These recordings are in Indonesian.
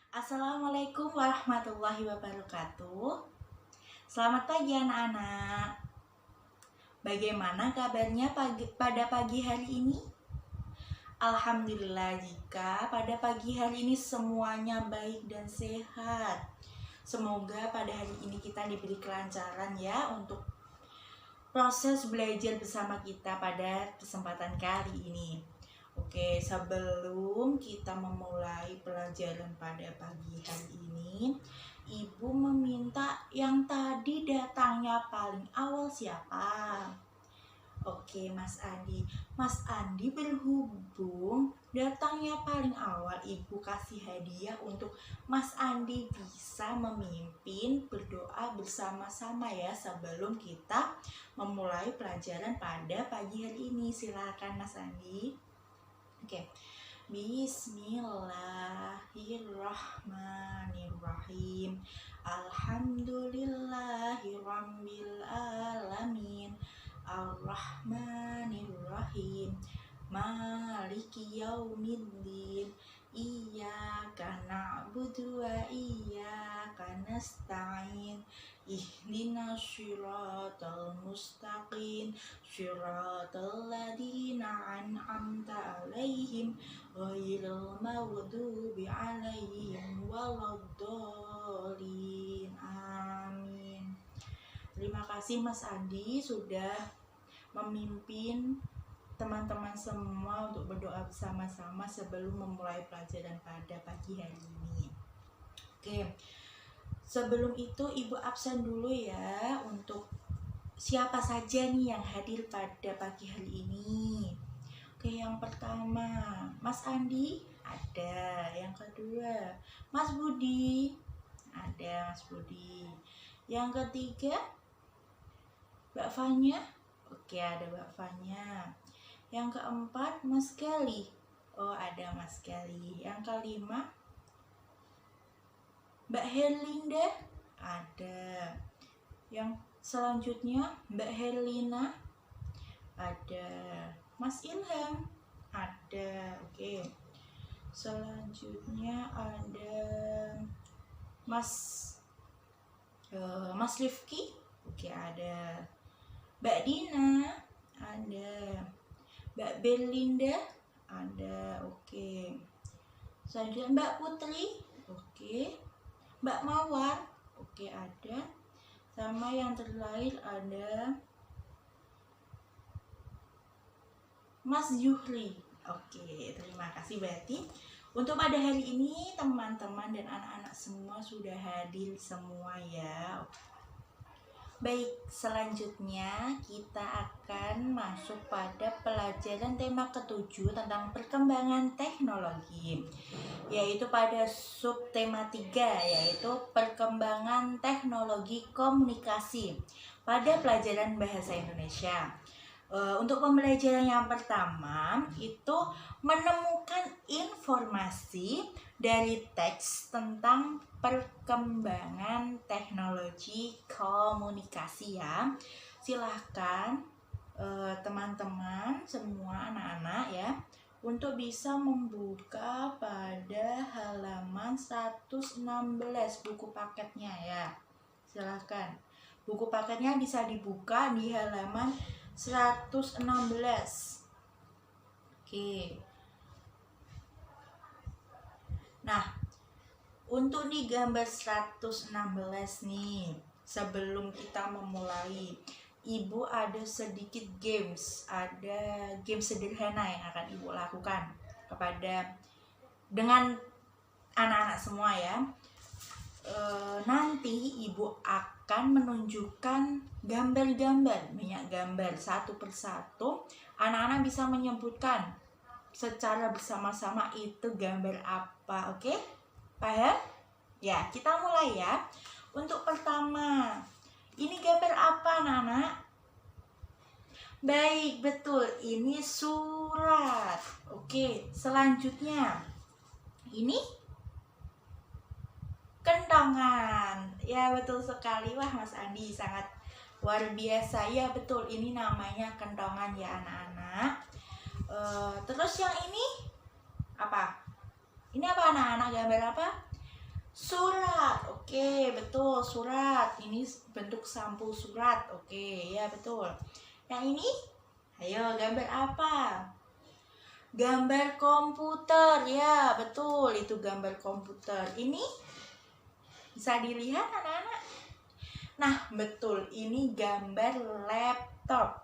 Assalamualaikum warahmatullahi wabarakatuh. Selamat pagi anak-anak. Bagaimana kabarnya pada pagi hari ini? Alhamdulillah jika pada pagi hari ini semuanya baik dan sehat. Semoga pada hari ini kita diberi kelancaran ya untuk proses belajar bersama kita pada kesempatan kali ini. Oke, sebelum kita memulai pelajaran pada pagi hari ini, Ibu meminta yang tadi datangnya paling awal siapa? Oke, Mas Andi. Mas Andi berhubung datangnya paling awal, Ibu kasih hadiah untuk Mas Andi bisa memimpin berdoa bersama-sama ya sebelum kita memulai pelajaran pada pagi hari ini. Silakan Mas Andi. Oke. Bismillahirrahmanirrahim. Alhamdulillahirabbil alamin. Ar-Rahmanir-Rahim. Maliki yaumiddin. Iyyaka na'budu wa iyyaka nasta'in. Ihdinas shiratal mustaqim. Shiratal ladzina an'amta 'alaihim ghairil maghdubi 'alaihim waladdallin. Amin. Terima kasih Mas Andi sudah memimpin teman-teman semua untuk berdoa bersama-sama sebelum memulai pelajaran pada pagi hari ini. Oke. Sebelum itu Ibu absen dulu ya untuk siapa saja nih yang hadir pada pagi hari ini. Oke, yang pertama Mas Andi ada, yang kedua Mas Budi ada, Mas Budi. Yang ketiga Mbak Fanya, oke ada Mbak Fanya. Yang keempat Mas Gali, oh ada Mas Gali. Yang kelima Mbak Herlinda ada. Yang selanjutnya Mbak Herlina ada. Mas Ilham ada. Oke. Selanjutnya ada Mas Rifki, oke ada. Mbak Dina ada. Mbak Berlinda ada. Oke. Selanjutnya Mbak Putri, oke. Mbak Mawar, oke ada. Sama yang terakhir ada Mas Juhri. Oke, terima kasih Betty. Untuk pada hari ini teman-teman dan anak-anak semua sudah hadir semua ya. Baik, selanjutnya kita akan masuk pada pelajaran tema ke-7 tentang perkembangan teknologi, yaitu pada subtema 3 yaitu perkembangan teknologi komunikasi pada pelajaran bahasa Indonesia. Untuk pembelajaran yang pertama itu menemukan informasi dari teks tentang perkembangan teknologi komunikasi ya. Silahkan teman-teman semua anak-anak ya untuk bisa membuka pada halaman 116 buku paketnya ya. Silahkan. Buku paketnya bisa dibuka di halaman 116. Oke. Nah, untuk nih gambar 116 nih, sebelum kita memulai, Ibu ada sedikit games, ada game sederhana yang akan Ibu lakukan dengan anak-anak semua ya. Nanti Ibu akan menunjukkan gambar-gambar, minyak gambar satu persatu. Anak-anak bisa menyebutkan secara bersama-sama itu gambar apa, oke? Paham? Ya, kita mulai ya. Untuk pertama, ini gambar apa anak-anak? Baik, betul. Ini surat. Oke, selanjutnya ini kentongan. Ya betul sekali. Wah Mas Andi sangat luar biasa. Ya betul, ini namanya kentongan ya anak-anak. Terus yang ini apa? Ini apa anak-anak, gambar apa? Surat. Oke, betul, surat. Ini bentuk sampul surat. Oke, ya betul. Yang ini, ayo gambar apa? Gambar komputer. Ya, betul, itu gambar komputer. Ini bisa dilihat anak-anak. Nah, betul, ini gambar laptop.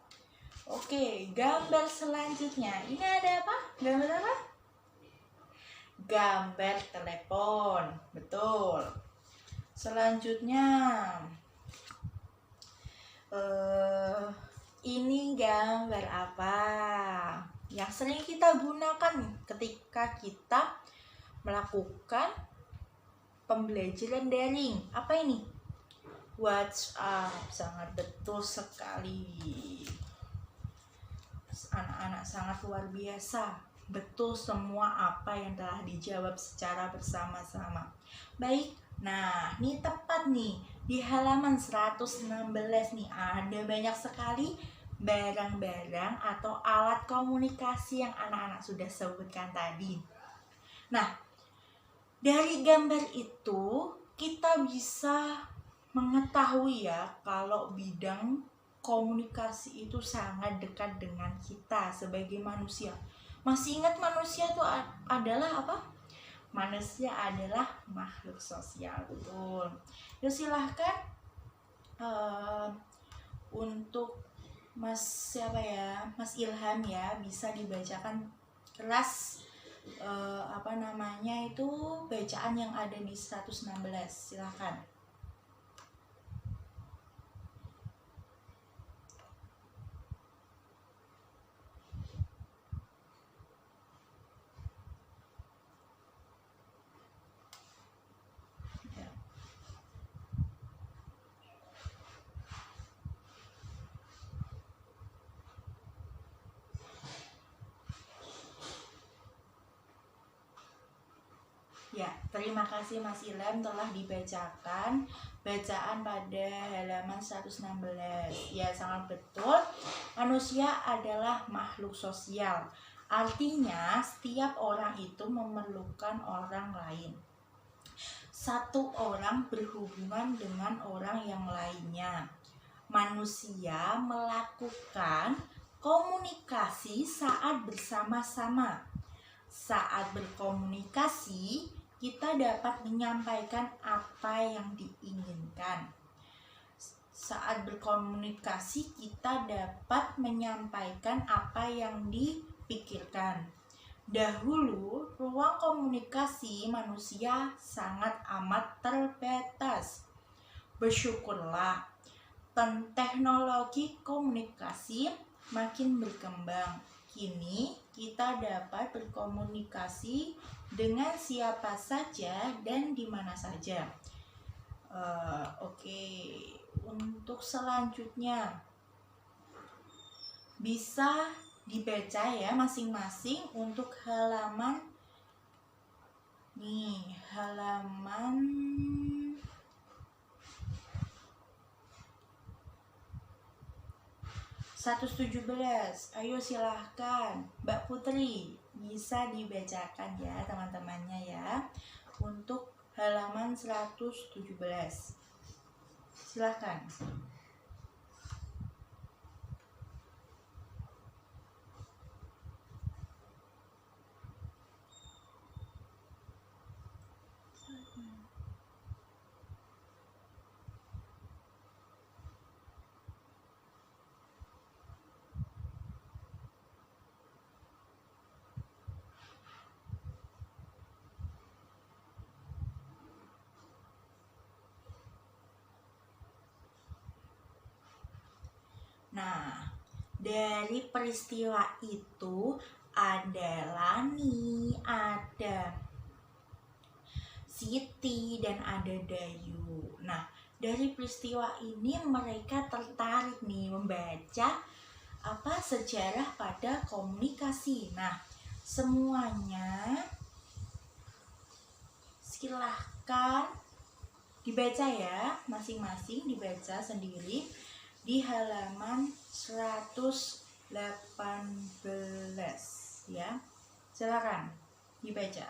Oke, gambar selanjutnya. Ini ada apa? Gambar apa? Gambar telepon. Betul. Selanjutnya, ini gambar apa? Yang sering kita gunakan ketika kita melakukan pembelajaran daring. Apa ini? WhatsApp. Sangat betul sekali. Anak-anak sangat luar biasa. Betul semua apa yang telah dijawab secara bersama-sama. Baik, nah ini tepat nih. Di halaman 116 nih ada banyak sekali barang-barang atau alat komunikasi yang anak-anak sudah sebutkan tadi. Nah, dari gambar itu kita bisa mengetahui ya kalau bidang komunikasi itu sangat dekat dengan kita sebagai manusia. Masih ingat manusia itu adalah apa? Manusia adalah makhluk sosial, betul. Ya silahkan untuk Mas siapa ya? Mas Ilham ya, bisa dibacakan kelas apa namanya itu bacaan yang ada di 116. Silahkan. Ya, terima kasih Mas Ilham telah dibacakan bacaan pada halaman 116. Ya, sangat betul. Manusia adalah makhluk sosial. Artinya, setiap orang itu memerlukan orang lain. Satu orang berhubungan dengan orang yang lainnya. Manusia melakukan komunikasi saat bersama-sama. Saat berkomunikasi, kita dapat menyampaikan apa yang diinginkan. Saat berkomunikasi, kita dapat menyampaikan apa yang dipikirkan. Dahulu, ruang komunikasi manusia sangat amat terbatas. Bersyukurlah, teknologi komunikasi makin berkembang. Kini kita dapat berkomunikasi dengan siapa saja dan di mana saja. Oke, untuk selanjutnya bisa dibaca ya masing-masing untuk halaman nih, halaman 117. Ayo silahkan Mbak Putri, bisa dibacakan ya teman-temannya ya untuk halaman 117. Silahkan. Nah, dari peristiwa itu adalah nih, ada Siti dan ada Dayu. Nah, dari peristiwa ini mereka tertarik nih membaca apa sejarah pada komunikasi. Nah, semuanya silahkan dibaca ya, masing-masing dibaca sendiri di halaman 118 ya. Silakan dibaca.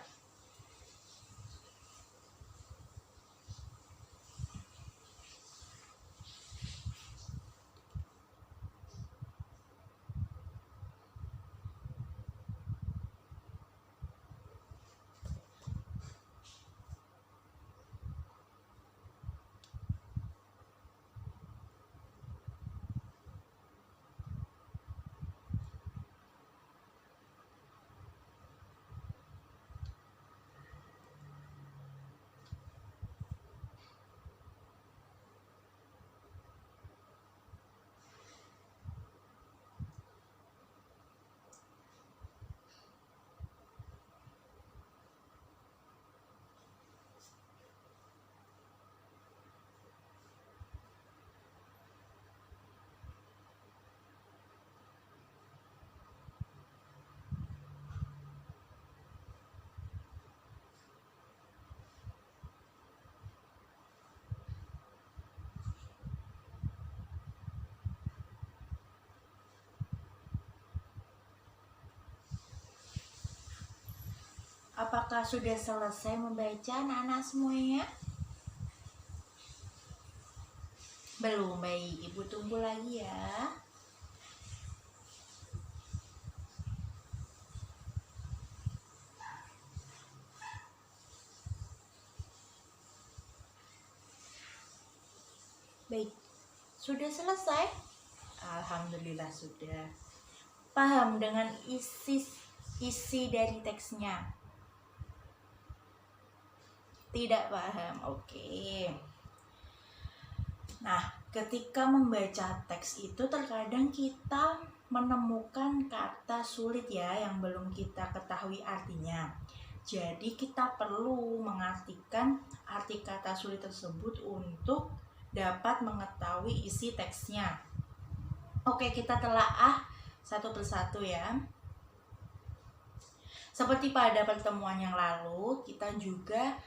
Apakah sudah selesai membaca anak-anak semuanya? Belum, baik. Ibu tunggu lagi ya. Baik, sudah selesai? Alhamdulillah sudah. Paham dengan isi dari teksnya? Tidak paham, oke. Nah, ketika membaca teks itu terkadang kita menemukan kata sulit ya yang belum kita ketahui artinya. Jadi kita perlu mengartikan arti kata sulit tersebut untuk dapat mengetahui isi teksnya. Oke, kita telaah satu persatu ya. Seperti pada pertemuan yang lalu, kita juga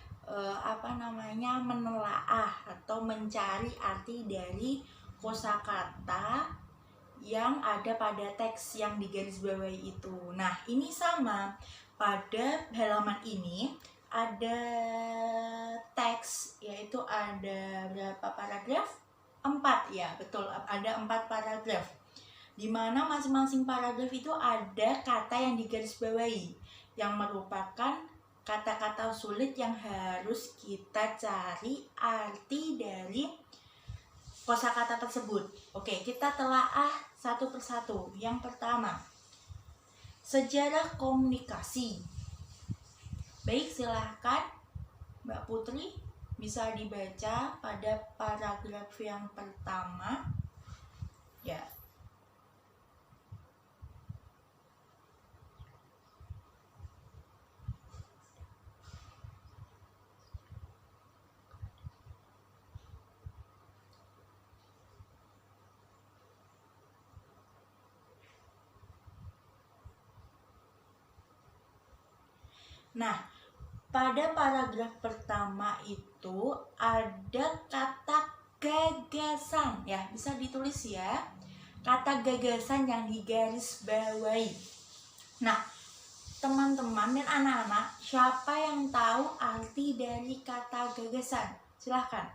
menelaah atau mencari arti dari kosakata yang ada pada teks yang digarisbawahi itu. Nah, ini sama. Pada halaman ini ada teks, yaitu ada berapa paragraf? 4 ya, betul. Ada 4 paragraf. Di mana masing-masing paragraf itu ada kata yang digarisbawahi yang merupakan kata-kata sulit yang harus kita cari arti dari kosakata tersebut. Oke, kita telaah satu persatu. Yang pertama, sejarah komunikasi. Baik, silahkan Mbak Putri bisa dibaca pada paragraf yang pertama. Ya. Nah, pada paragraf pertama itu ada kata gagasan ya, bisa ditulis ya. Kata gagasan yang digarisbawahi. Nah, teman-teman dan anak-anak, siapa yang tahu arti dari kata gagasan? Silahkan.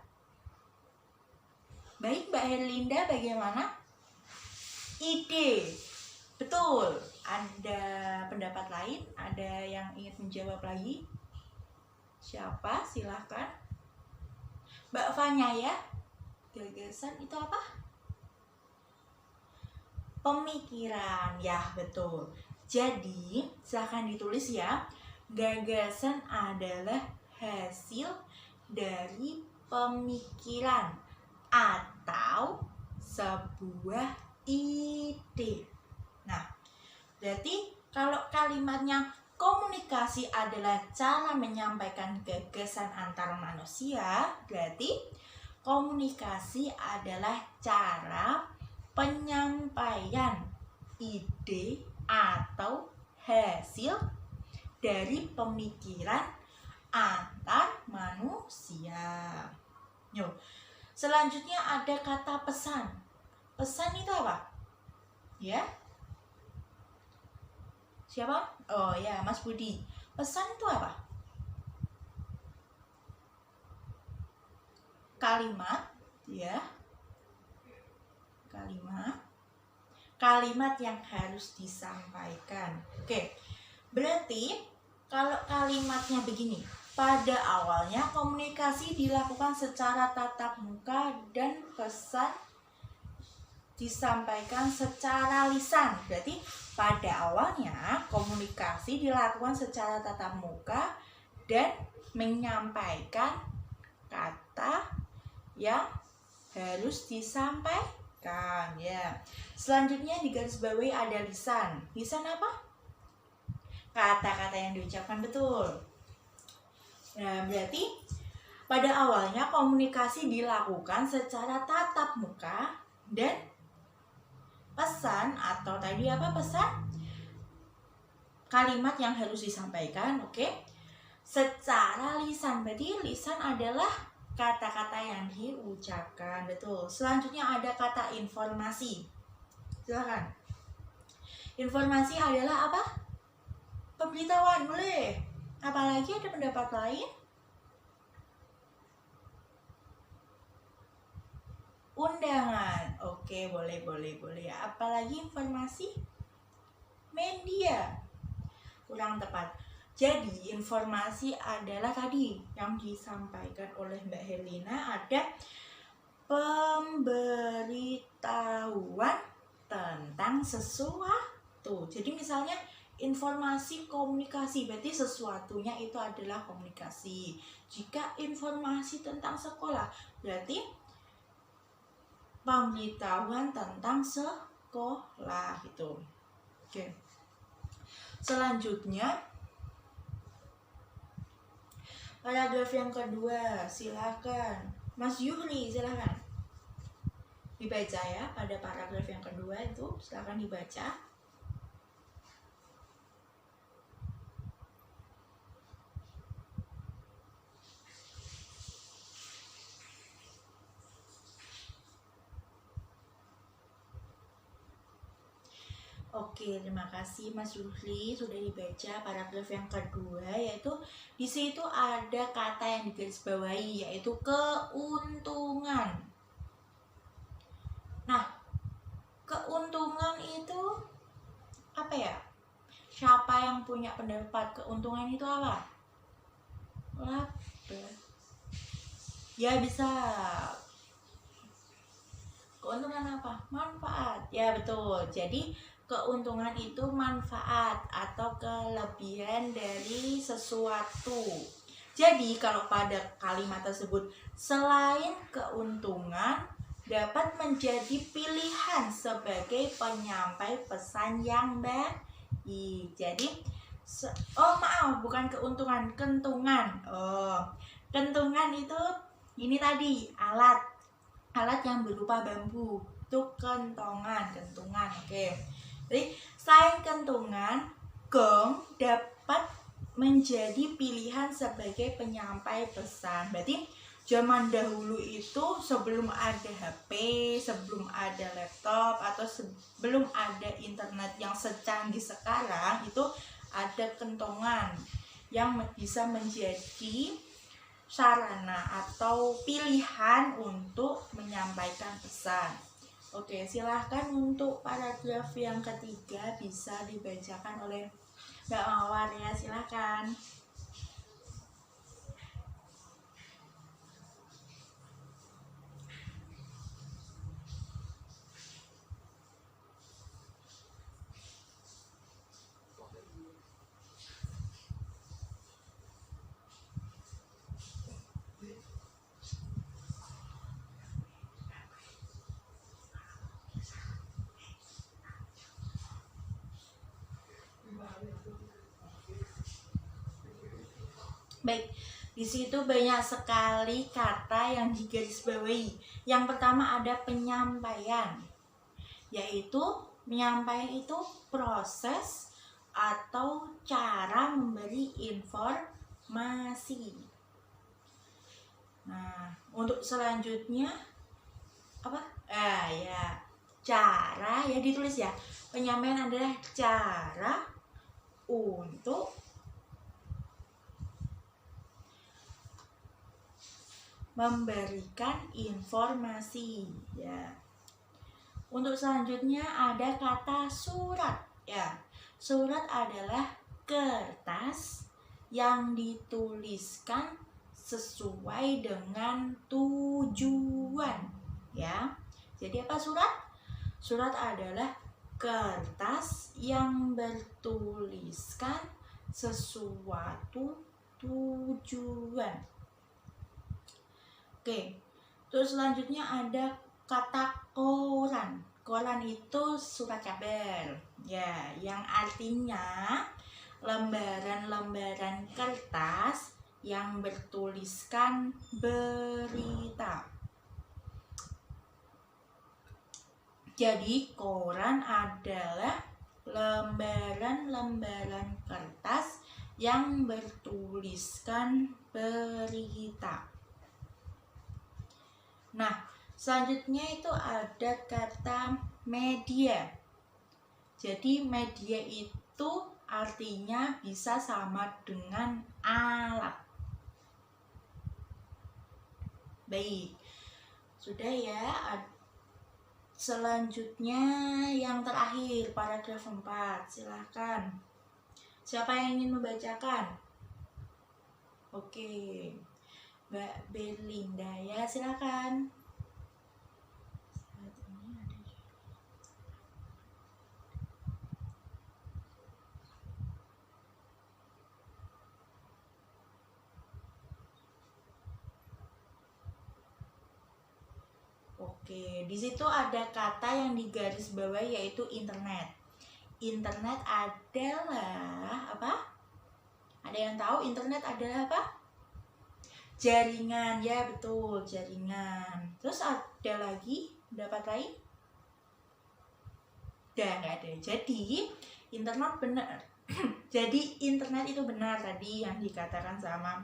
Baik, Mbak Herlinda bagaimana? Ide. Betul. Ada pendapat lain? Ada yang ingin menjawab lagi? Siapa? Silahkan. Mbak Fanya ya. Gagasan itu apa? Pemikiran. Ya, betul. Jadi, silahkan ditulis ya. Gagasan adalah hasil dari pemikiran atau sebuah ide. Nah, berarti kalau kalimatnya komunikasi adalah cara menyampaikan gagasan antar manusia, berarti komunikasi adalah cara penyampaian ide atau hasil dari pemikiran antar manusia. Yuk, selanjutnya ada kata pesan. Pesan itu apa? Ya? Siapa? Oh ya, Mas Budi. Pesan itu apa? Kalimat, ya. Kalimat yang harus disampaikan. Oke. Berarti kalau kalimatnya begini, pada awalnya komunikasi dilakukan secara tatap muka dan pesan disampaikan secara lisan. Berarti pada awalnya komunikasi dilakukan secara tatap muka dan menyampaikan kata yang harus disampaikan ya. Selanjutnya di garis bawahi ada lisan. Lisan apa? Kata-kata yang diucapkan, betul. Nah, berarti pada awalnya komunikasi dilakukan secara tatap muka dan pesan atau tadi apa pesan? Kalimat yang harus disampaikan, oke? Secara lisan, berarti lisan adalah kata-kata yang diucapkan, betul. Selanjutnya ada kata informasi. Silakan. Informasi adalah apa? Pemberitahuan, boleh. Apalagi ada pendapat lain? Undangan. Oke, boleh. Apalagi informasi? Media. Kurang tepat. Jadi informasi adalah tadi yang disampaikan oleh Mbak Herlina, ada pemberitahuan tentang sesuatu. Jadi misalnya informasi komunikasi, berarti sesuatunya itu adalah komunikasi. Jika informasi tentang sekolah, berarti pemberitahuan tentang sekolah gitu. Oke. Selanjutnya paragraf yang kedua, silakan Mas Yuhri, silakan dibaca ya. Pada paragraf yang kedua itu silakan dibaca. Oke, terima kasih Mas Yuhri, sudah dibaca paragraf yang kedua, yaitu di situ ada kata yang digarisbawahi, yaitu keuntungan. Nah, keuntungan itu apa ya? Siapa yang punya pendapat keuntungan itu apa? Laba. Ya bisa. Keuntungan apa? Manfaat. Ya betul. Jadi keuntungan itu manfaat atau kelebihan dari sesuatu. Jadi kalau pada kalimat tersebut selain keuntungan dapat menjadi pilihan sebagai penyampai pesan yang baik. Jadi bukan keuntungan, kentungan. Kentungan itu ini tadi alat yang berupa bambu, itu kentungan. Oke. Jadi selain kentungan, gong dapat menjadi pilihan sebagai penyampai pesan. Berarti zaman dahulu itu sebelum ada HP, sebelum ada laptop, atau sebelum ada internet yang secanggih sekarang, itu ada kentongan yang bisa menjadi sarana atau pilihan untuk menyampaikan pesan. Oke, silahkan untuk paragraf yang ketiga bisa dibacakan oleh Mbak Mawar ya, silahkan. Baik, di situ banyak sekali kata yang digarisbawahi. Yang pertama ada penyampaian, yaitu menyampaikan itu proses atau cara memberi informasi. Nah, untuk selanjutnya apa? Ya, cara ya ditulis ya. Penyampaian adalah cara untuk memberikan informasi ya. Untuk selanjutnya ada kata surat ya. Surat adalah kertas yang dituliskan sesuai dengan tujuan ya. Jadi apa surat? Surat adalah kertas yang bertuliskan sesuatu tujuan. Oke, terus selanjutnya ada kata koran. Koran itu surat kabar, ya, yang artinya lembaran-lembaran kertas yang bertuliskan berita. Jadi koran adalah lembaran-lembaran kertas yang bertuliskan berita. Nah, selanjutnya itu ada kata media. Jadi media itu artinya bisa sama dengan alat. Baik, sudah ya. Selanjutnya yang terakhir, paragraf 4. Silahkan. Siapa yang ingin membacakan? Oke, Mbak Belinda ya, silakan. Oke, di situ ada kata yang digaris bawah yaitu internet. Internet adalah apa? Ada yang tahu internet adalah apa? Jaringan, ya betul, jaringan. Terus ada lagi pendapat lain? Udah nggak ada. Jadi internet benar. Jadi internet itu benar tadi yang dikatakan sama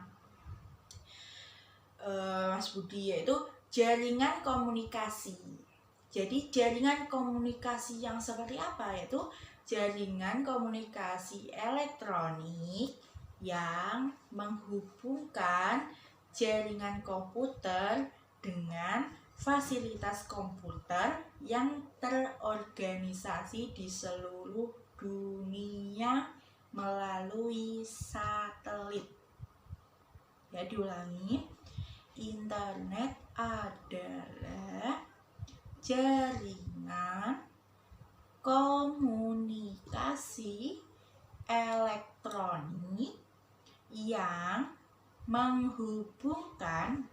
Mas Budi, yaitu jaringan komunikasi. Jadi jaringan komunikasi yang seperti apa? Yaitu jaringan komunikasi elektronik yang menghubungkan jaringan komputer dengan fasilitas komputer yang terorganisasi di seluruh dunia melalui satelit. Ya, diulangi. Internet adalah jaringan komunikasi elektronik yang menghubungkan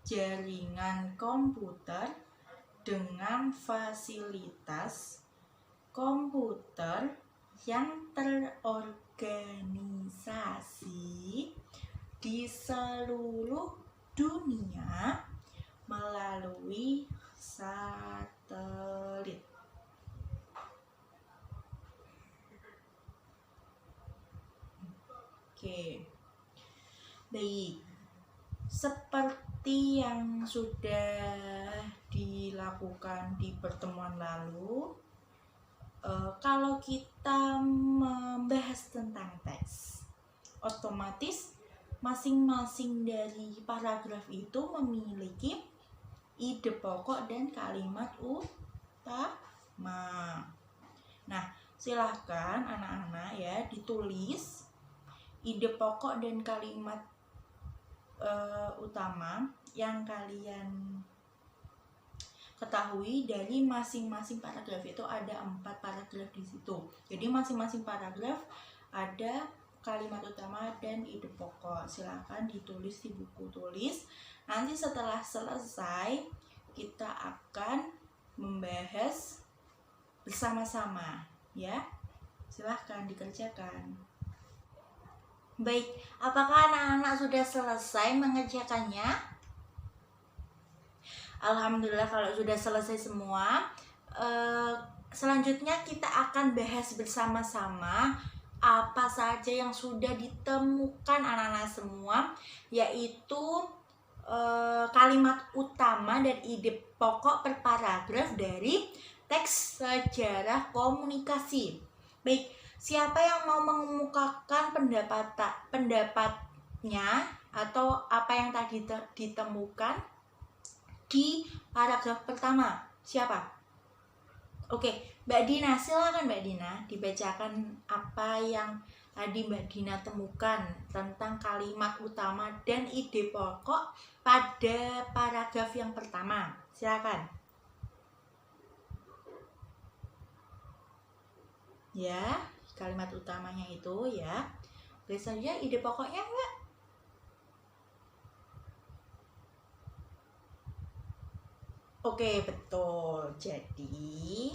jaringan komputer dengan fasilitas komputer yang terorganisasi di seluruh dunia melalui satelit. Oke. Baik. Seperti yang sudah dilakukan di pertemuan lalu, kalau kita membahas tentang teks, otomatis masing-masing dari paragraf itu memiliki ide pokok dan kalimat utama. Nah, silahkan anak-anak ya ditulis ide pokok dan kalimat utama yang kalian ketahui dari masing-masing paragraf. Itu ada 4 paragraf di situ. Jadi masing-masing paragraf ada kalimat utama dan ide pokok. Silakan ditulis di buku tulis. Nanti setelah selesai kita akan membahas bersama-sama ya. Silahkan dikerjakan. Baik, apakah anak-anak sudah selesai mengerjakannya? Alhamdulillah kalau sudah selesai semua. Selanjutnya kita akan bahas bersama-sama apa saja yang sudah ditemukan anak-anak semua, yaitu kalimat utama dan ide pokok per paragraf dari teks sejarah komunikasi. Baik, siapa yang mau mengemukakan pendapatnya atau apa yang tadi ditemukan di paragraf pertama? Siapa? Oke, Mbak Dina, silakan Mbak Dina dibacakan apa yang tadi Mbak Dina temukan tentang kalimat utama dan ide pokok pada paragraf yang pertama. Silakan. Ya, kalimat utamanya itu ya. Tulis saja ide pokoknya, Mbak. Oke, betul. Jadi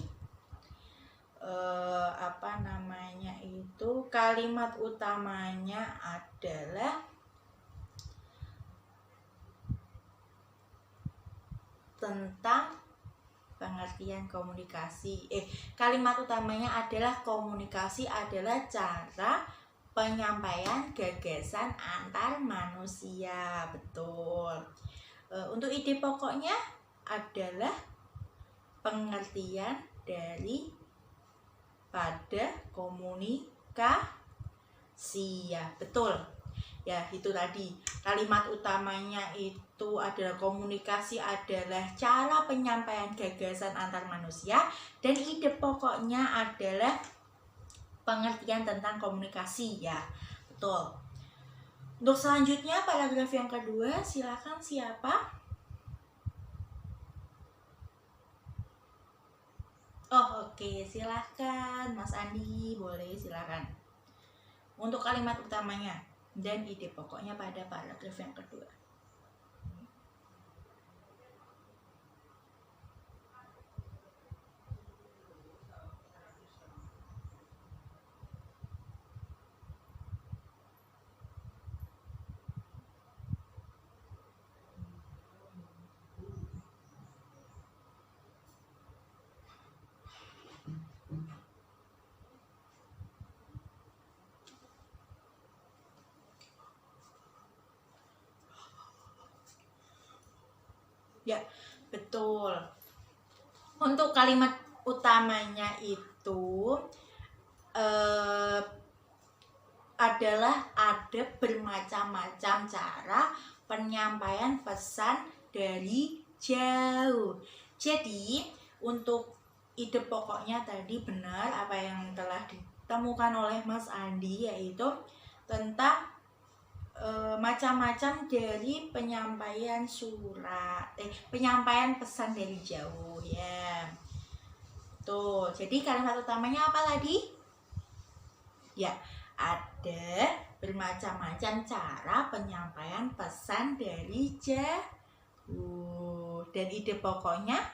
kalimat utamanya adalah tentang pengertian komunikasi. Kalimat utamanya adalah komunikasi adalah cara penyampaian gagasan antar manusia. Betul. Untuk ide pokoknya adalah pengertian dari pada komunikasi. komunikasi. Ya, betul. Ya, itu tadi. Kalimat utamanya itu adalah komunikasi adalah cara penyampaian gagasan antar manusia, dan ide pokoknya adalah pengertian tentang komunikasi. Ya, betul. Untuk selanjutnya paragraf yang kedua, silakan siapa? Oh, oke, silakan Mas Andi, boleh silakan. Untuk kalimat utamanya dan ide pokoknya pada paragraf yang kedua. Ya, betul. Untuk kalimat utamanya itu adalah ada bermacam-macam cara penyampaian pesan dari jauh. Jadi, untuk ide pokoknya tadi benar apa yang telah ditemukan oleh Mas Andi, yaitu tentang macam-macam dari penyampaian penyampaian pesan dari jauh, ya. Tuh, jadi kalimat utamanya apa tadi? Ya, ada bermacam-macam cara penyampaian pesan dari jauh, dan ide pokoknya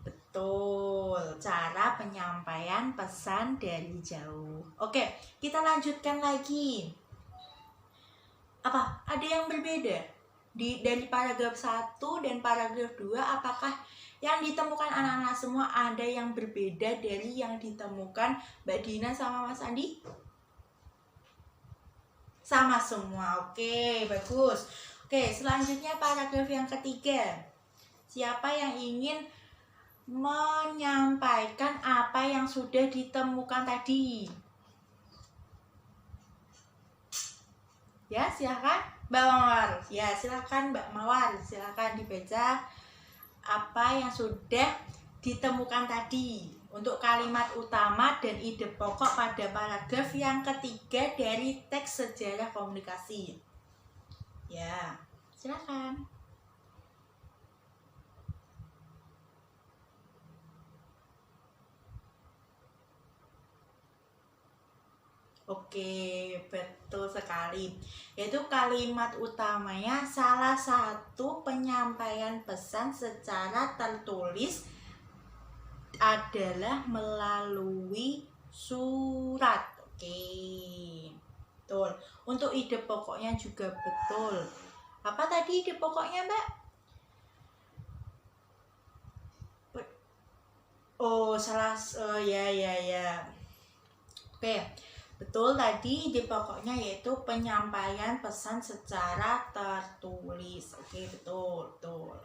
betul, cara penyampaian pesan dari jauh. Oke, kita lanjutkan lagi. Apa? Ada yang berbeda dari paragraf 1 dan paragraf 2? Apakah yang ditemukan anak-anak semua ada yang berbeda dari yang ditemukan Mbak Dina sama Mas Andi? Sama semua. Oke, bagus. Oke, selanjutnya paragraf yang ketiga. Siapa yang ingin menyampaikan apa yang sudah ditemukan tadi? Ya, silakan Mbak Mawar. Ya, silakan Mbak Mawar. Silakan dibaca apa yang sudah ditemukan tadi untuk kalimat utama dan ide pokok pada paragraf yang ketiga dari teks sejarah komunikasi. Ya, silakan. Oke, betul sekali. Yaitu kalimat utamanya salah satu penyampaian pesan secara tertulis adalah melalui surat. Oke, betul. Untuk ide pokoknya juga betul. Apa tadi ide pokoknya, Mbak? Oh, ya. Oke. Betul, tadi ide pokoknya yaitu penyampaian pesan secara tertulis. Oke, betul.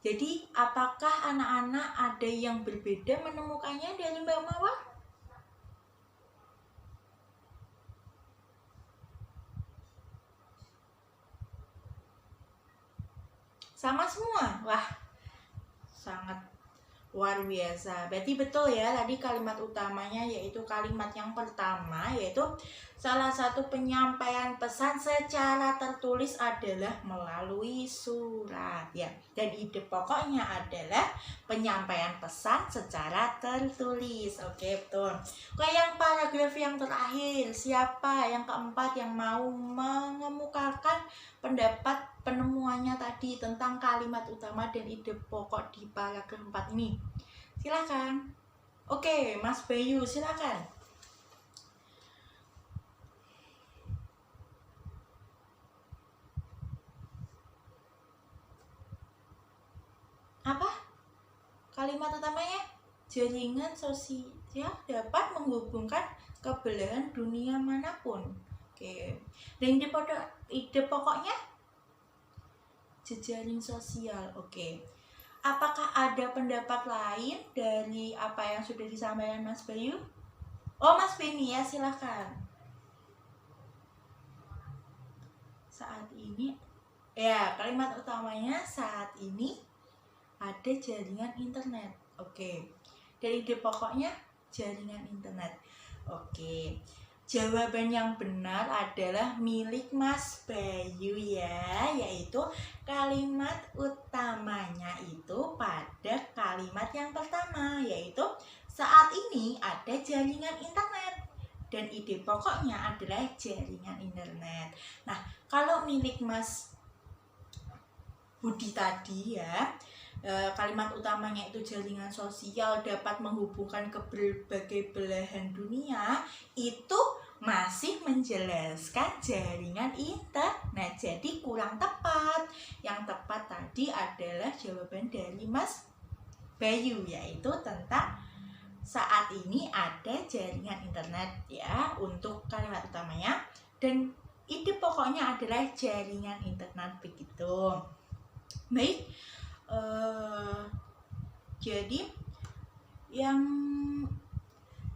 Jadi, apakah anak-anak ada yang berbeda menemukannya dari Mbak Mawar? Sama semua? Wah, sangat luar biasa. Berarti betul ya, tadi kalimat utamanya yaitu kalimat yang pertama, yaitu salah satu penyampaian pesan secara tertulis adalah melalui surat, ya. Dan ide pokoknya adalah penyampaian pesan secara tertulis. Oke, betul. Oke, yang paragraf yang terakhir, siapa yang keempat yang mau mengemukakan pendapat penemuannya tadi tentang kalimat utama dan ide pokok di paragraf 4 ini? Silakan. Oke, Mas Bayu, silakan. Apa? Kalimat utamanya jaringan sosial dapat menghubungkan kebelahan dunia manapun. Oke. Dan ide pokoknya jejaring sosial. Oke. Apakah ada pendapat lain dari apa yang sudah disampaikan Mas Bayu? Oh, Mas Beni ya, silahkan. Saat ini, ya kalimat utamanya saat ini ada jaringan internet. Oke. Dari ide pokoknya jaringan internet. Oke. Jawaban yang benar adalah milik Mas Bayu ya, yaitu kalimat utamanya itu pada kalimat yang pertama, yaitu saat ini ada jaringan internet. Dan ide pokoknya adalah jaringan internet. Nah, kalau milik Mas Budi tadi ya, kalimat utamanya itu jaringan sosial dapat menghubungkan ke berbagai belahan dunia, itu masih menjelaskan jaringan internet. Jadi kurang tepat. Yang tepat tadi adalah jawaban dari Mas Bayu, yaitu tentang saat ini ada jaringan internet ya untuk kalimat utamanya, dan ide pokoknya adalah jaringan internet begitu. Baik.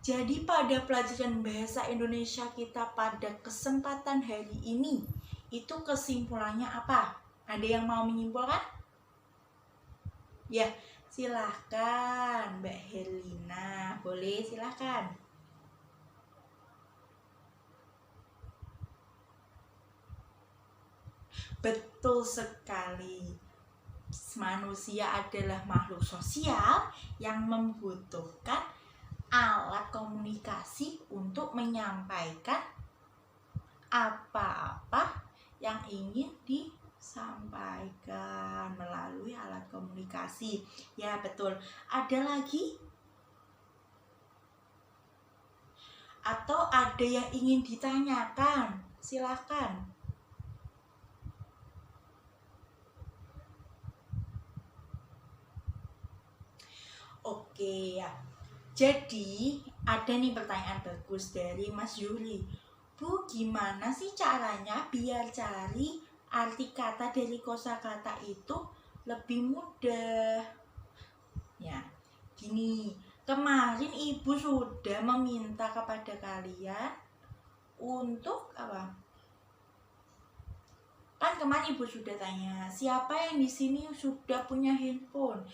Jadi pada pelajaran bahasa Indonesia kita pada kesempatan hari ini itu kesimpulannya apa? Ada yang mau menyimpulkan? Ya, silahkan Mbak Herlina, boleh silahkan. Betul sekali. Manusia adalah makhluk sosial yang membutuhkan alat komunikasi untuk menyampaikan apa-apa yang ingin disampaikan melalui alat komunikasi. Ya, betul. Ada lagi? Atau ada yang ingin ditanyakan? Silakan. Oke ya. Jadi ada nih pertanyaan bagus dari Mas Yuli. Bu, gimana sih caranya biar cari arti kata dari kosakata itu lebih mudah? Ya, gini. Kemarin Ibu sudah meminta kepada kalian untuk apa? Kan kemarin Ibu sudah tanya, siapa yang di sini sudah punya handphone?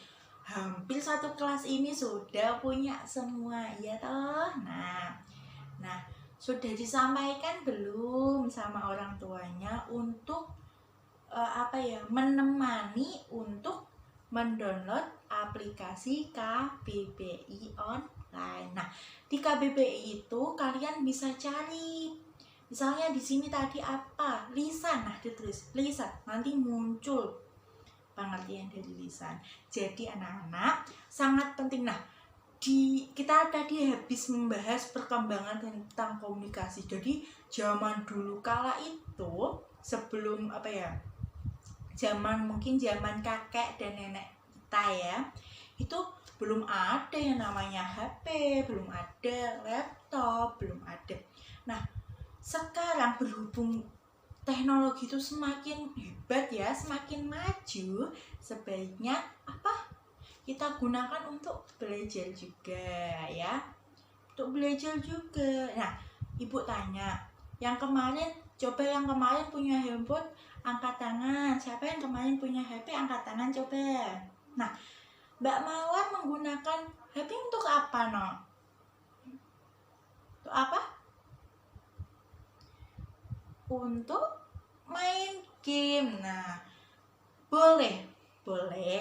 Hampir satu kelas ini sudah punya semua, ya toh? Nah, sudah disampaikan belum sama orang tuanya untuk menemani untuk mendownload aplikasi KBBI online. Nah, di KBBI itu kalian bisa cari. Misalnya di sini tadi apa? Lisan. Nah, ditulis lisan. Nanti muncul pengertian dari lisan. Jadi anak-anak sangat penting. Nah, kita tadi habis membahas perkembangan tentang komunikasi. Jadi zaman dulu kala itu sebelum mungkin zaman kakek dan nenek kita ya, itu belum ada yang namanya HP, belum ada laptop, belum ada. Nah, sekarang berhubung teknologi itu semakin hebat ya, semakin maju, sebaiknya kita gunakan untuk belajar juga ya, untuk belajar juga. Nah, Ibu tanya, yang kemarin punya handphone angkat tangan. Siapa yang kemarin punya HP angkat tangan coba. Nah, Mbak Mawar menggunakan HP untuk apa, no? Untuk apa? Untuk main game. Nah, boleh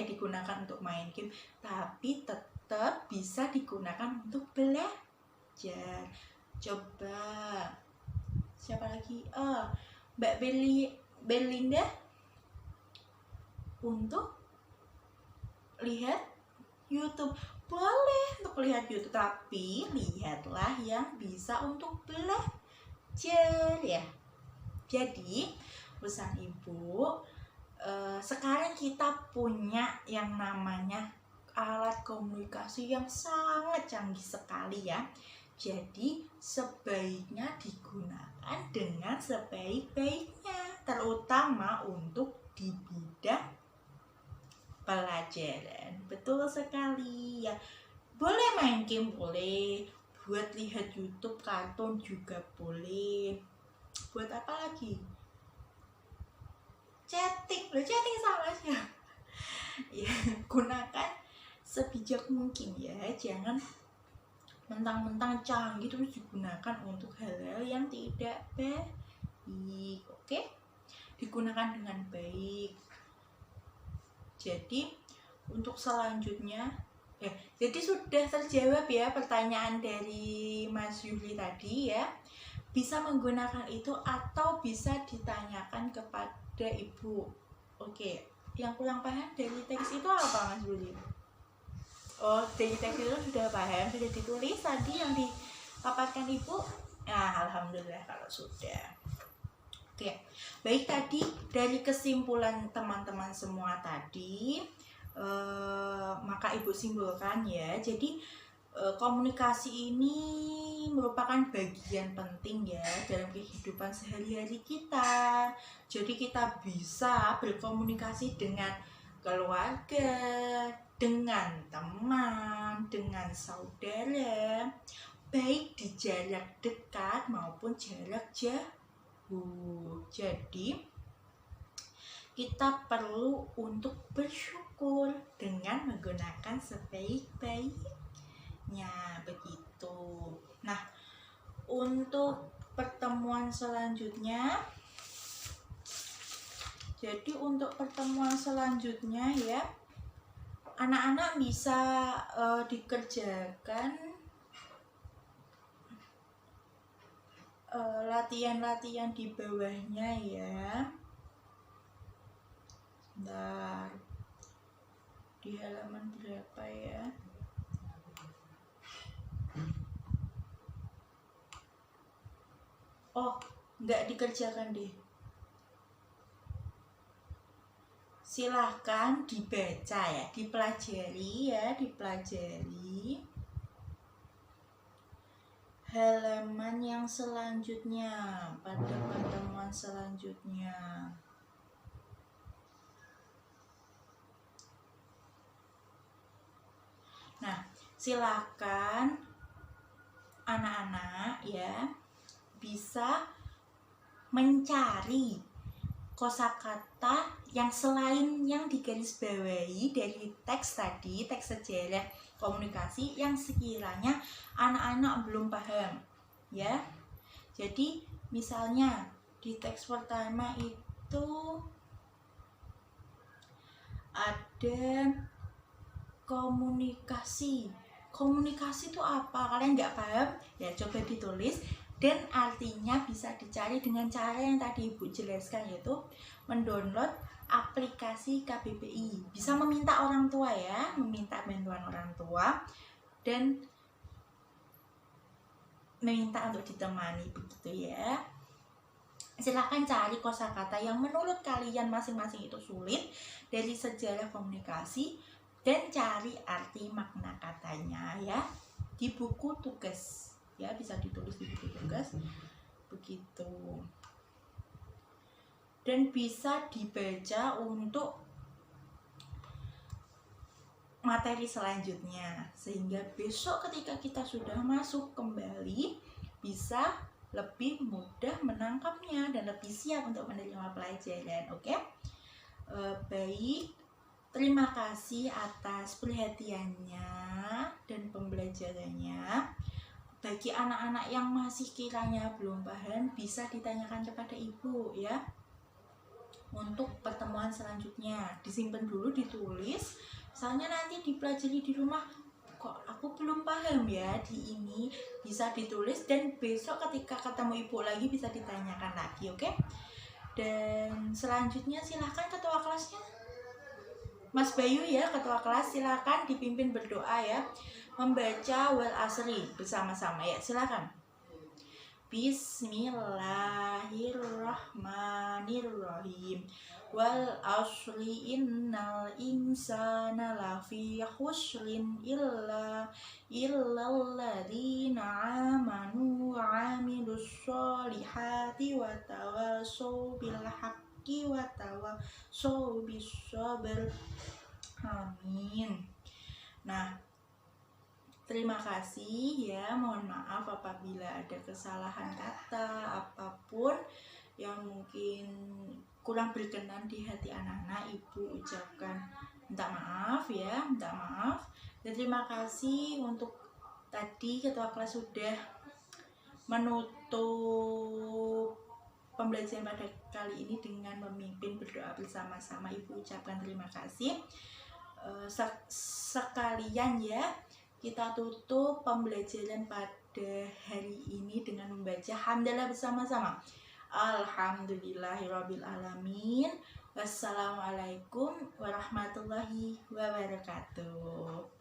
digunakan untuk main game, tapi tetap bisa digunakan untuk belajar. Coba siapa lagi? Mbak Belinda untuk lihat YouTube. Boleh untuk lihat YouTube, tapi lihatlah yang bisa untuk belajar ya. Jadi pesan Ibu, sekarang kita punya yang namanya alat komunikasi yang sangat canggih sekali ya. Jadi sebaiknya digunakan dengan sebaik-baiknya, terutama untuk di bidang pelajaran. Betul sekali ya. Boleh main game, boleh buat lihat YouTube, kartun juga boleh. Buat apa lagi? Chatting sama aja. Ya, gunakan sebijak mungkin ya, jangan mentang-mentang canggih terus digunakan untuk hal-hal yang tidak baik. Oke? Digunakan dengan baik. Jadi untuk selanjutnya jadi sudah terjawab ya pertanyaan dari Mas Yuli tadi ya. Bisa menggunakan itu atau bisa ditanyakan kepada Ibu. Oke, yang kurang paham dari teks itu apa Mas Yuli? Oh, dari teks itu sudah paham, sudah ditulis tadi yang dipaparkan Ibu. Nah, alhamdulillah kalau sudah. Oke, baik, tadi dari kesimpulan teman-teman semua tadi, maka Ibu simpulkan ya, jadi komunikasi ini merupakan bagian penting ya dalam kehidupan sehari-hari kita. Jadi kita bisa berkomunikasi dengan keluarga, dengan teman, dengan saudara, baik di jarak dekat maupun jarak jauh. Jadi kita perlu untuk bersyukur dengan menggunakan sebaik-baiknya, begitu. Nah, untuk pertemuan selanjutnya, ya, anak-anak bisa dikerjakan latihan-latihan di bawahnya ya. Bentar, di halaman berapa ya? Oh, nggak dikerjakan deh. Silahkan dibaca ya, dipelajari ya, halaman yang selanjutnya pada pertemuan selanjutnya. Nah, silakan anak-anak ya bisa mencari kosakata yang selain yang digarisbawahi dari teks tadi, teks sejarah komunikasi yang sekiranya anak-anak belum paham ya. Jadi misalnya di teks pertama itu ada komunikasi itu apa? Kalian nggak paham? Ya coba ditulis, dan artinya bisa dicari dengan cara yang tadi Ibu jelaskan, yaitu mendownload aplikasi KBBI. Bisa meminta orang tua ya, meminta bantuan orang tua dan meminta untuk ditemani, begitu ya. Silahkan cari kosakata yang menurut kalian masing-masing itu sulit dari sejarah komunikasi dan cari arti makna katanya ya di buku tugas ya, bisa ditulis di buku tugas begitu, dan bisa dibaca untuk materi selanjutnya sehingga besok ketika kita sudah masuk kembali bisa lebih mudah menangkapnya dan lebih siap untuk menerima pelajaran. Oke? Baik, terima kasih atas perhatiannya dan pembelajarannya. Bagi anak-anak yang masih kiranya belum paham, bisa ditanyakan kepada Ibu ya. Untuk pertemuan selanjutnya, disimpan dulu, ditulis. Misalnya nanti dipelajari di rumah, kok aku belum paham ya di ini, bisa ditulis dan besok ketika ketemu Ibu lagi bisa ditanyakan lagi, oke? Dan selanjutnya silahkan ketua kelasnya Mas Bayu ya, ketua kelas, silakan dipimpin berdoa ya, membaca wal asri bersama-sama ya, silakan. Bismillahirrahmanirrahim. Wal asri innal insana lafi khusrin illa alladzina amanu wa amilus solihati wa tawasaw bil haqqi wa tawasaw bis sabr. Amin. Nah, Terima kasih ya, mohon maaf apabila ada kesalahan kata apapun yang mungkin kurang berkenan di hati anak-anak. Ibu ucapkan minta maaf ya, minta maaf. Dan terima kasih untuk tadi ketua kelas sudah menutup pembelajaran pada kali ini dengan memimpin berdoa bersama-sama. Ibu ucapkan terima kasih. Sekalian ya, kita tutup pembelajaran pada hari ini dengan membaca hamdalah bersama-sama. Alhamdulillahirabbil alamin. Wassalamualaikum warahmatullahi wabarakatuh.